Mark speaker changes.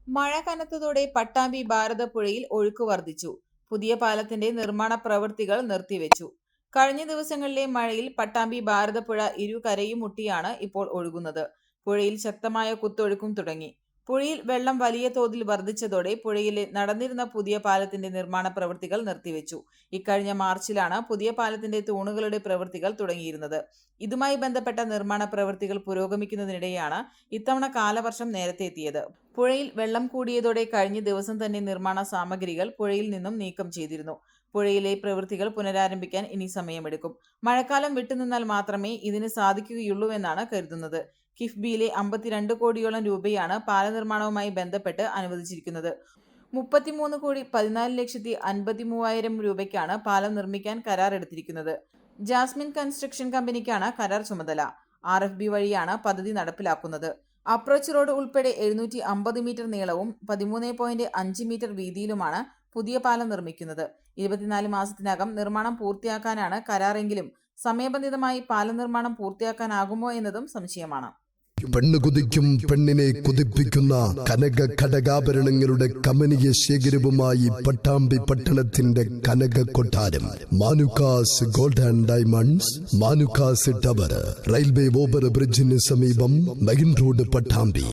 Speaker 1: മഴ കനത്തതോടെ പട്ടാമ്പി ഭാരതപ്പുഴയിൽ ഒഴുക്ക് വർദ്ധിച്ചു. പുതിയ പാലത്തിന്റെ നിർമ്മാണ പ്രവൃത്തികൾ നിർത്തിവെച്ചു. കഴിഞ്ഞ ദിവസങ്ങളിലെ മഴയിൽ പട്ടാമ്പി ഭാരതപ്പുഴ ഇരുകരയും മുട്ടിയാണ് ഇപ്പോൾ ഒഴുകുന്നത്. പുഴയിൽ ശക്തമായ കുത്തൊഴുക്കും തുടങ്ങി. പുഴയിൽ വെള്ളം വലിയ തോതിൽ വർദ്ധിച്ചതോടെ പുഴയിൽ നടന്നിരുന്ന പുതിയ പാലത്തിന്റെ നിർമ്മാണ പ്രവൃത്തികൾ നിർത്തിവെച്ചു. ഇക്കഴിഞ്ഞ മാർച്ചിലാണ് പുതിയ പാലത്തിന്റെ തൂണുകളുടെ പ്രവൃത്തികൾ തുടങ്ങിയിരുന്നത്. ഇതുമായി ബന്ധപ്പെട്ട നിർമ്മാണ പ്രവൃത്തികൾ പുരോഗമിക്കുന്നതിനിടെയാണ് ഇത്തവണ കാലവർഷം നേരത്തെ എത്തിയത്. പുഴയിൽ വെള്ളം കൂടിയതോടെ കഴിഞ്ഞ ദിവസം തന്നെ നിർമ്മാണ സാമഗ്രികൾ പുഴയിൽ നിന്നും നീക്കം ചെയ്തിരുന്നു. പുഴയിലെ പ്രവൃത്തികൾ പുനരാരംഭിക്കാൻ ഇനി സമയമെടുക്കും. മഴക്കാലം വിട്ടുനിന്നാൽ മാത്രമേ ഇതിന് സാധിക്കുകയുള്ളൂവെന്നാണ് കരുതുന്നത്. കിഫ്ബിയിലെ 52 കോടിയോളം രൂപയാണ് പാല നിർമ്മാണവുമായി ബന്ധപ്പെട്ട് അനുവദിച്ചിരിക്കുന്നത്. 33,14,53,000 രൂപയ്ക്കാണ് പാലം നിർമ്മിക്കാൻ കരാർ എടുത്തിരിക്കുന്നത്. ജാസ്മിൻ കൺസ്ട്രക്ഷൻ കമ്പനിക്കാണ് കരാർ ചുമതല. RFB വഴിയാണ് പദ്ധതി നടപ്പിലാക്കുന്നത്. അപ്രോച്ച് റോഡ് ഉൾപ്പെടെ 750 മീറ്റർ നീളവും 13.5 മീറ്റർ വീതിയിലുമാണ് പുതിയ പാലം നിർമ്മിക്കുന്നത്. 24 മാസത്തിനകം നിർമ്മാണം പൂർത്തിയാക്കാനാണ് കരാറെങ്കിലും സമയബന്ധിതമായി പാലം നിർമ്മാണം പൂർത്തിയാക്കാനാകുമോ എന്നതും സംശയമാണ്.
Speaker 2: പെണ്ണ് കുതിക്കും പെണ്ണിനെ കുതിപ്പിക്കുന്ന കനക ഘടകാഭരണങ്ങളുടെ കമനീയ ശേഖരവുമായി പട്ടാമ്പി പട്ടണത്തിന്റെ കനക കൊട്ടാരം Manukkas gold and diamonds, Manukkas tower, railway over ബ്രിഡ്ജിന് സമീപം മെയിൻ റോഡ്, പട്ടാമ്പി.